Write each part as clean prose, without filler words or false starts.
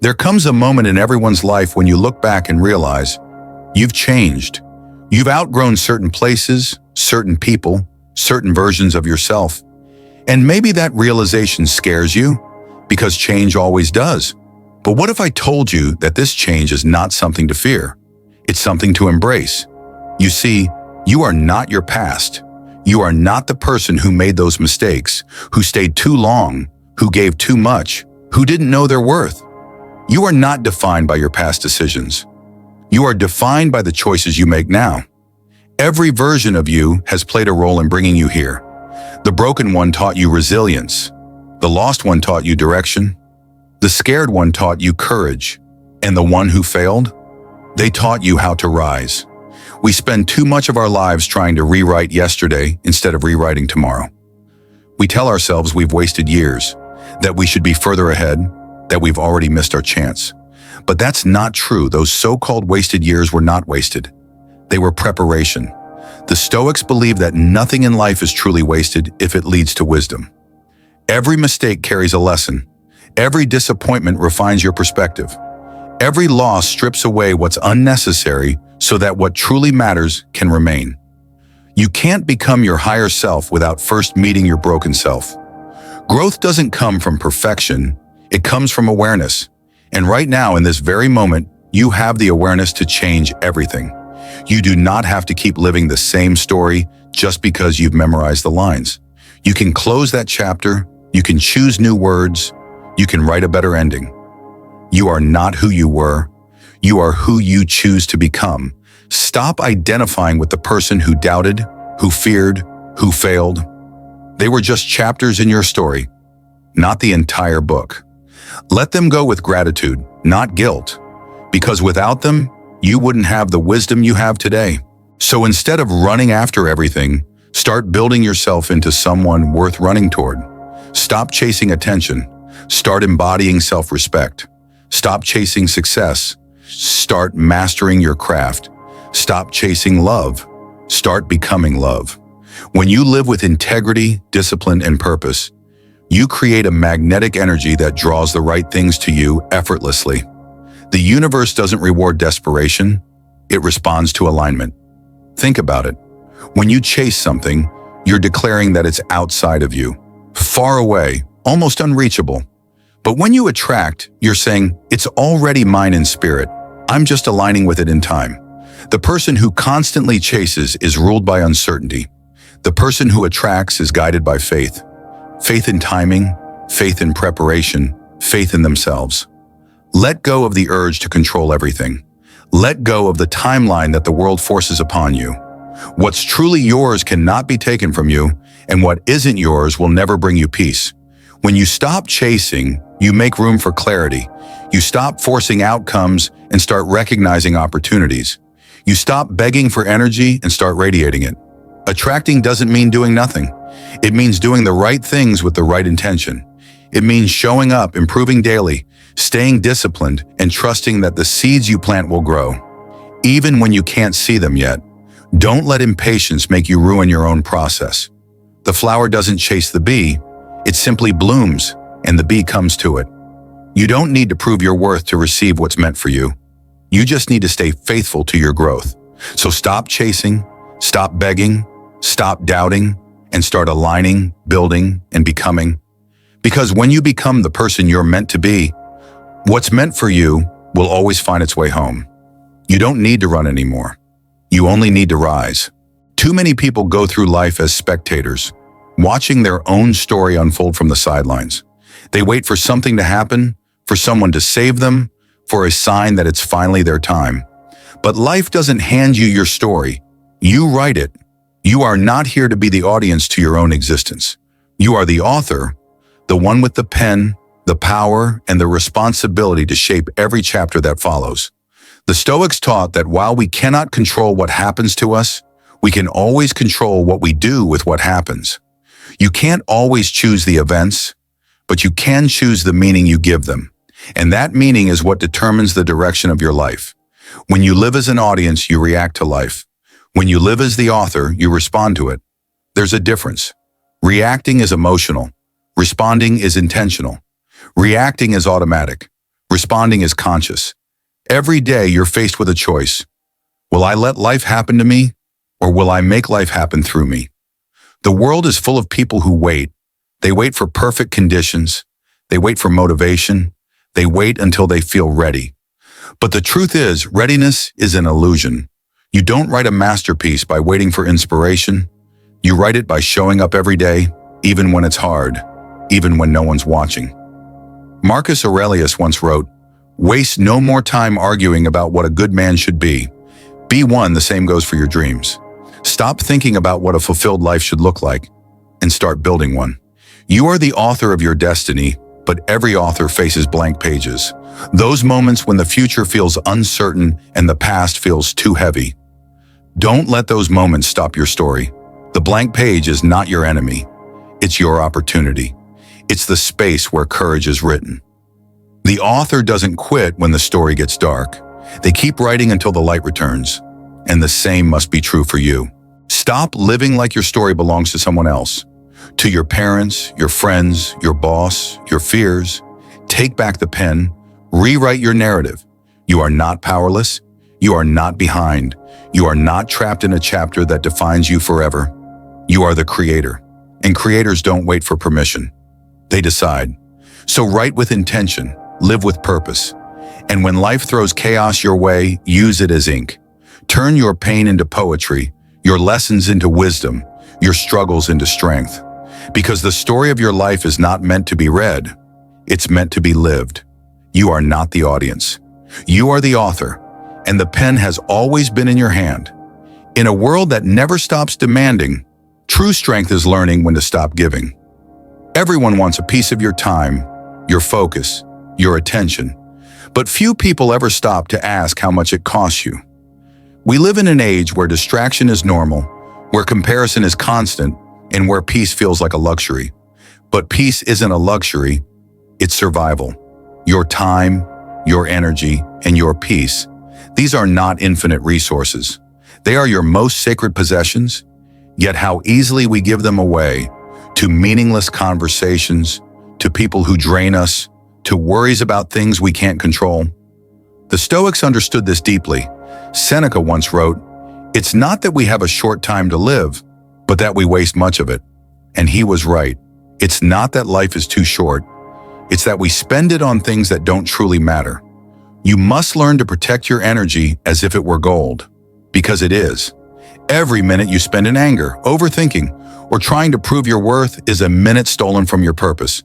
There comes a moment in everyone's life when you look back and realize you've changed. You've outgrown certain places, certain people, certain versions of yourself. And maybe that realization scares you, because change always does. But what if I told you that this change is not something to fear? It's something to embrace. You see, you are not your past. You are not the person who made those mistakes, who stayed too long, who gave too much, who didn't know their worth. You are not defined by your past decisions. You are defined by the choices you make now. Every version of you has played a role in bringing you here. The broken one taught you resilience. The lost one taught you direction. The scared one taught you courage. And the one who failed? They taught you how to rise. We spend too much of our lives trying to rewrite yesterday instead of rewriting tomorrow. We tell ourselves we've wasted years, that we should be further ahead, that we've already missed our chance. But that's not true. Those so-called wasted years were not wasted. They were preparation. The Stoics believe that nothing in life is truly wasted if it leads to wisdom. Every mistake carries a lesson. Every disappointment refines your perspective. Every loss strips away what's unnecessary so that what truly matters can remain. You can't become your higher self without first meeting your broken self. Growth doesn't come from perfection, it comes from awareness. And right now, in this very moment, you have the awareness to change everything. You do not have to keep living the same story just because you've memorized the lines. You can close that chapter, you can choose new words, you can write a better ending. You are not who you were. You are who you choose to become. Stop identifying with the person who doubted, who feared, who failed. They were just chapters in your story, not the entire book. Let them go with gratitude, not guilt, because without them, you wouldn't have the wisdom you have today. So instead of running after everything, start building yourself into someone worth running toward. Stop chasing attention. Start embodying self-respect. Stop chasing success. Start mastering your craft. Stop chasing love. Start becoming love. When you live with integrity, discipline, and purpose, you create a magnetic energy that draws the right things to you effortlessly. The universe doesn't reward desperation, it responds to alignment. Think about it. When you chase something, you're declaring that it's outside of you, far away, almost unreachable. But when you attract, you're saying, it's already mine in spirit. I'm just aligning with it in time. The person who constantly chases is ruled by uncertainty. The person who attracts is guided by faith. Faith in timing, faith in preparation, faith in themselves. Let go of the urge to control everything. Let go of the timeline that the world forces upon you. What's truly yours cannot be taken from you, and what isn't yours will never bring you peace. When you stop chasing, you make room for clarity. You stop forcing outcomes and start recognizing opportunities. You stop begging for energy and start radiating it. Attracting doesn't mean doing nothing. It means doing the right things with the right intention. It means showing up, improving daily, staying disciplined, and trusting that the seeds you plant will grow, even when you can't see them yet. Don't let impatience make you ruin your own process. The flower doesn't chase the bee, it simply blooms, and the bee comes to it. You don't need to prove your worth to receive what's meant for you. You just need to stay faithful to your growth. So stop chasing, stop begging, stop doubting, and start aligning, building, and becoming. Because when you become the person you're meant to be, what's meant for you will always find its way home. You don't need to run anymore. You only need to rise. Too many people go through life as spectators, watching their own story unfold from the sidelines. They wait for something to happen, for someone to save them, for a sign that it's finally their time. But life doesn't hand you your story. You write it. You are not here to be the audience to your own existence. You are the author, the one with the pen, the power, and the responsibility to shape every chapter that follows. The Stoics taught that while we cannot control what happens to us, we can always control what we do with what happens. You can't always choose the events, but you can choose the meaning you give them. And that meaning is what determines the direction of your life. When you live as an audience, you react to life. When you live as the author, you respond to it. There's a difference. Reacting is emotional. Responding is intentional. Reacting is automatic. Responding is conscious. Every day you're faced with a choice. Will I let life happen to me, or will I make life happen through me? The world is full of people who wait. They wait for perfect conditions. They wait for motivation. They wait until they feel ready. But the truth is, readiness is an illusion. You don't write a masterpiece by waiting for inspiration. You write it by showing up every day, even when it's hard, even when no one's watching. Marcus Aurelius once wrote, "Waste no more time arguing about what a good man should be. Be one, the same goes for your dreams. Stop thinking about what a fulfilled life should look like and start building one." You are the author of your destiny, but every author faces blank pages. Those moments when the future feels uncertain and the past feels too heavy. Don't let those moments stop your story. The blank page is not your enemy. It's your opportunity. It's the space where courage is written. The author doesn't quit when the story gets dark. They keep writing until the light returns. And the same must be true for you. Stop living like your story belongs to someone else. To your parents, your friends, your boss, your fears. Take back the pen. Rewrite your narrative. You are not powerless. You are not behind. You are not trapped in a chapter that defines you forever. You are the creator. And creators don't wait for permission. They decide. So write with intention. Live with purpose. And when life throws chaos your way, use it as ink. Turn your pain into poetry, your lessons into wisdom, your struggles into strength. Because the story of your life is not meant to be read. It's meant to be lived. You are not the audience. You are the author, and the pen has always been in your hand. In a world that never stops demanding, true strength is learning when to stop giving. Everyone wants a piece of your time, your focus, your attention, but few people ever stop to ask how much it costs you. We live in an age where distraction is normal, where comparison is constant, and where peace feels like a luxury. But peace isn't a luxury, it's survival. Your time, your energy, and your peace. These are not infinite resources. They are your most sacred possessions, yet how easily we give them away to meaningless conversations, to people who drain us, to worries about things we can't control. The Stoics understood this deeply. Seneca once wrote, "It's not that we have a short time to live, but that we waste much of it." And he was right. It's not that life is too short. It's that we spend it on things that don't truly matter. You must learn to protect your energy as if it were gold, because it is. Every minute you spend in anger, overthinking, or trying to prove your worth is a minute stolen from your purpose.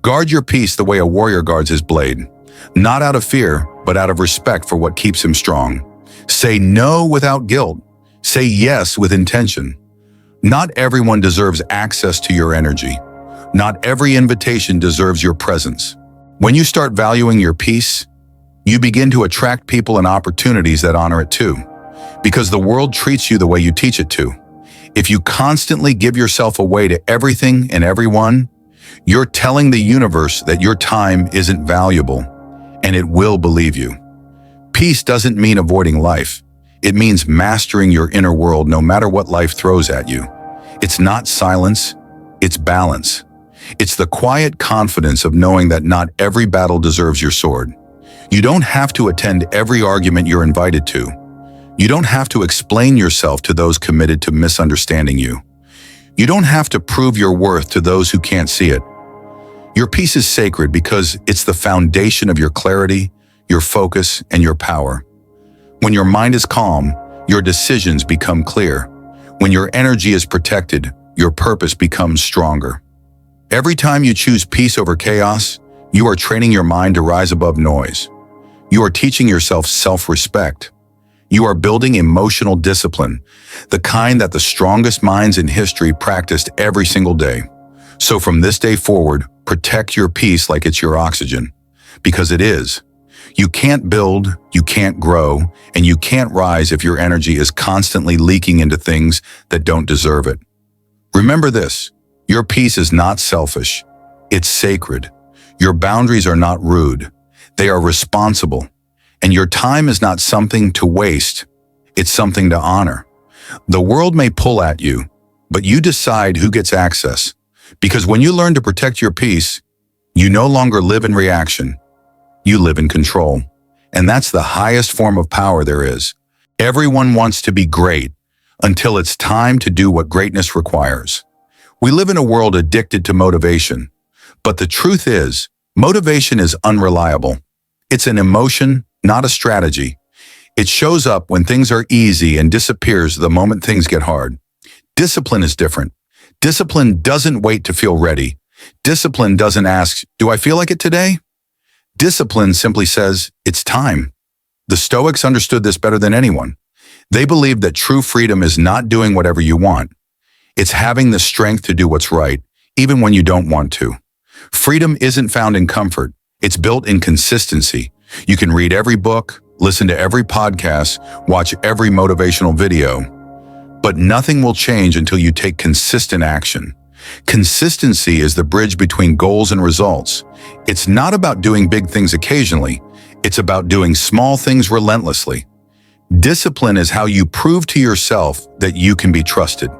Guard your peace the way a warrior guards his blade, not out of fear, but out of respect for what keeps him strong. Say no without guilt. Say yes with intention. Not everyone deserves access to your energy. Not every invitation deserves your presence. When you start valuing your peace, you begin to attract people and opportunities that honor it too, because the world treats you the way you teach it to. If you constantly give yourself away to everything and everyone, you're telling the universe that your time isn't valuable, and it will believe you. Peace doesn't mean avoiding life. It means mastering your inner world no matter what life throws at you. It's not silence, it's balance. It's the quiet confidence of knowing that not every battle deserves your sword. You don't have to attend every argument you're invited to. You don't have to explain yourself to those committed to misunderstanding you. You don't have to prove your worth to those who can't see it. Your peace is sacred because it's the foundation of your clarity, your focus, and your power. When your mind is calm, your decisions become clear. When your energy is protected, your purpose becomes stronger. Every time you choose peace over chaos, you are training your mind to rise above noise. You are teaching yourself self-respect. You are building emotional discipline, the kind that the strongest minds in history practiced every single day. So from this day forward, protect your peace like it's your oxygen, because it is. You can't build, you can't grow, and you can't rise if your energy is constantly leaking into things that don't deserve it. Remember this, your peace is not selfish, it's sacred. Your boundaries are not rude, they are responsible. And your time is not something to waste, it's something to honor. The world may pull at you, but you decide who gets access. Because when you learn to protect your peace, you no longer live in reaction. You live in control. And that's the highest form of power there is. Everyone wants to be great until it's time to do what greatness requires. We live in a world addicted to motivation. But the truth is, motivation is unreliable. It's an emotion, not a strategy. It shows up when things are easy and disappears the moment things get hard. Discipline is different. Discipline doesn't wait to feel ready. Discipline doesn't ask, do I feel like it today? Discipline simply says, it's time. The Stoics understood this better than anyone. They believed that true freedom is not doing whatever you want. It's having the strength to do what's right, even when you don't want to. Freedom isn't found in comfort. It's built in consistency. You can read every book, listen to every podcast, watch every motivational video, but nothing will change until you take consistent action. Consistency is the bridge between goals and results. It's not about doing big things occasionally. It's about doing small things relentlessly. Discipline is how you prove to yourself that you can be trusted.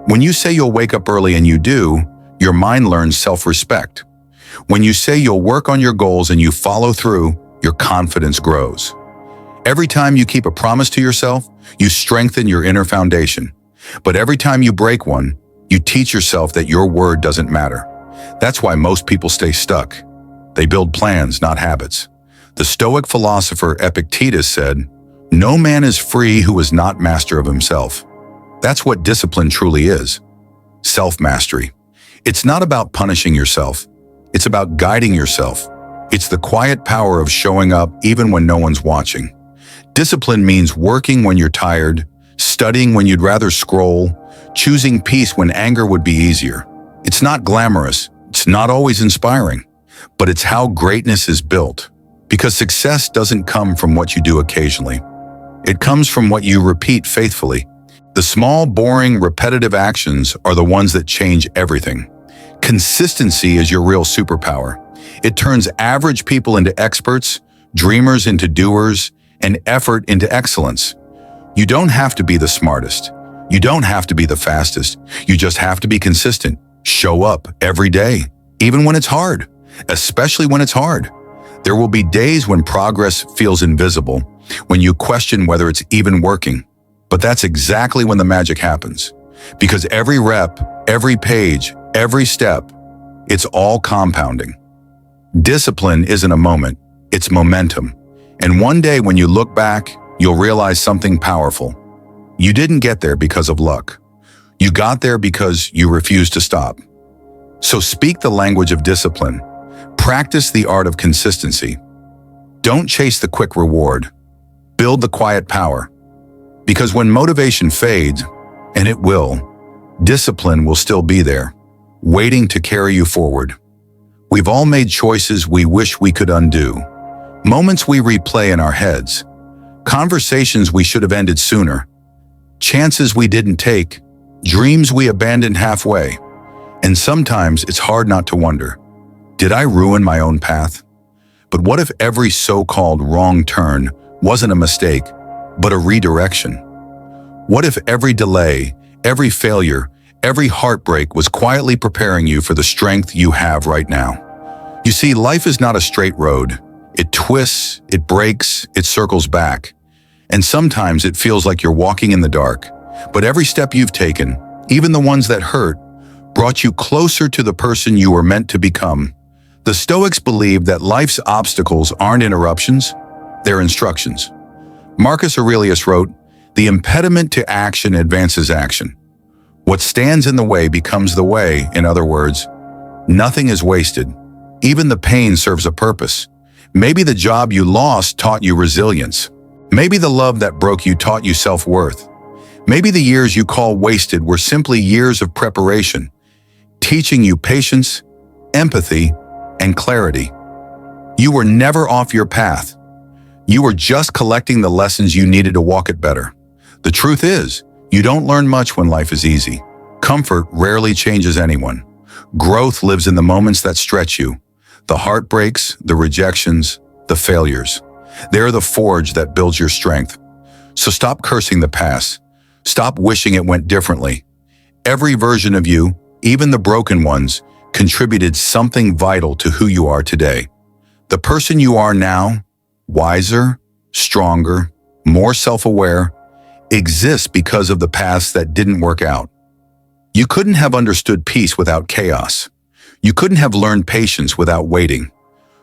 When you say you'll wake up early and you do, your mind learns self-respect. When you say you'll work on your goals and you follow through, your confidence grows. Every time you keep a promise to yourself, you strengthen your inner foundation. But every time you break one, you teach yourself that your word doesn't matter. That's why most people stay stuck. They build plans, not habits. The Stoic philosopher Epictetus said, "No man is free who is not master of himself." That's what discipline truly is. Self-mastery. It's not about punishing yourself. It's about guiding yourself. It's the quiet power of showing up even when no one's watching. Discipline means working when you're tired, studying when you'd rather scroll, choosing peace when anger would be easier. It's not glamorous. It's not always inspiring. But it's how greatness is built. Because success doesn't come from what you do occasionally. It comes from what you repeat faithfully. The small, boring, repetitive actions are the ones that change everything. Consistency is your real superpower. It turns average people into experts, dreamers into doers, and effort into excellence. You don't have to be the smartest. You don't have to be the fastest. You just have to be consistent. Show up every day, even when it's hard, especially when it's hard. There will be days when progress feels invisible, when you question whether it's even working. But that's exactly when the magic happens. Because every rep, every page, every step, it's all compounding. Discipline isn't a moment, it's momentum. And one day when you look back, you'll realize something powerful. You didn't get there because of luck. You got there because you refused to stop. So speak the language of discipline. Practice the art of consistency. Don't chase the quick reward. Build the quiet power. Because when motivation fades, and it will, discipline will still be there, waiting to carry you forward. We've all made choices we wish we could undo. Moments we replay in our heads. Conversations we should have ended sooner. Chances we didn't take. Dreams we abandoned halfway. And sometimes it's hard not to wonder, did I ruin my own path? But what if every so-called wrong turn wasn't a mistake, but a redirection? What if every delay, every failure, every heartbreak was quietly preparing you for the strength you have right now? You see, life is not a straight road. It twists, it breaks, it circles back. And sometimes it feels like you're walking in the dark. But every step you've taken, even the ones that hurt, brought you closer to the person you were meant to become. The Stoics believe that life's obstacles aren't interruptions, they're instructions. Marcus Aurelius wrote, "The impediment to action advances action. What stands in the way becomes the way." In other words, nothing is wasted. Even the pain serves a purpose. Maybe the job you lost taught you resilience. Maybe the love that broke you taught you self-worth. Maybe the years you call wasted were simply years of preparation, teaching you patience, empathy, and clarity. You were never off your path. You were just collecting the lessons you needed to walk it better. The truth is, you don't learn much when life is easy. Comfort rarely changes anyone. Growth lives in the moments that stretch you. The heartbreaks, the rejections, the failures. They're the forge that builds your strength. So stop cursing the past. Stop wishing it went differently. Every version of you, even the broken ones, contributed something vital to who you are today. The person you are now, wiser, stronger, more self-aware, exists because of the paths that didn't work out. You couldn't have understood peace without chaos. You couldn't have learned patience without waiting.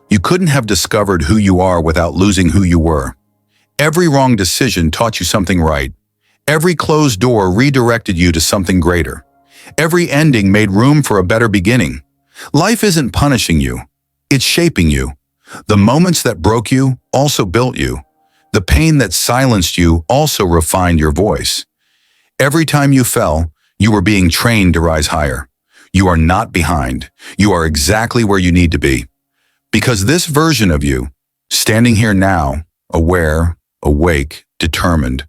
You couldn't have discovered who you are without losing who you were. Every wrong decision taught you something right. Every closed door redirected you to something greater. Every ending made room for a better beginning. Life isn't punishing you. It's shaping you. The moments that broke you also built you. The pain that silenced you also refined your voice. Every time you fell, you were being trained to rise higher. You are not behind. You are exactly where you need to be. Because this version of you, standing here now, aware, awake, determined,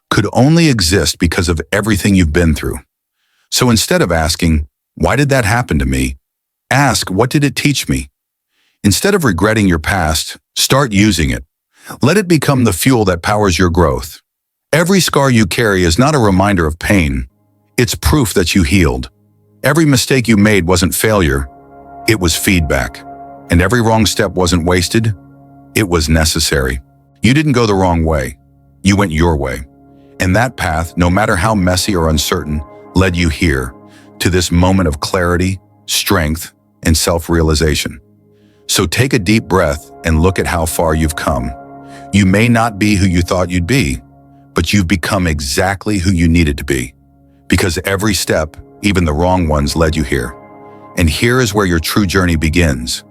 could only exist because of everything you've been through. So instead of asking, why did that happen to me? Ask, what did it teach me? Instead of regretting your past, start using it. Let it become the fuel that powers your growth. Every scar you carry is not a reminder of pain. It's proof that you healed. Every mistake you made wasn't failure. It was feedback. And every wrong step wasn't wasted. It was necessary. You didn't go the wrong way. You went your way. And that path, no matter how messy or uncertain, led you here, to this moment of clarity, strength, and self-realization. So take a deep breath and look at how far you've come. You may not be who you thought you'd be, but you've become exactly who you needed to be. Because every step, even the wrong ones, led you here. And here is where your true journey begins.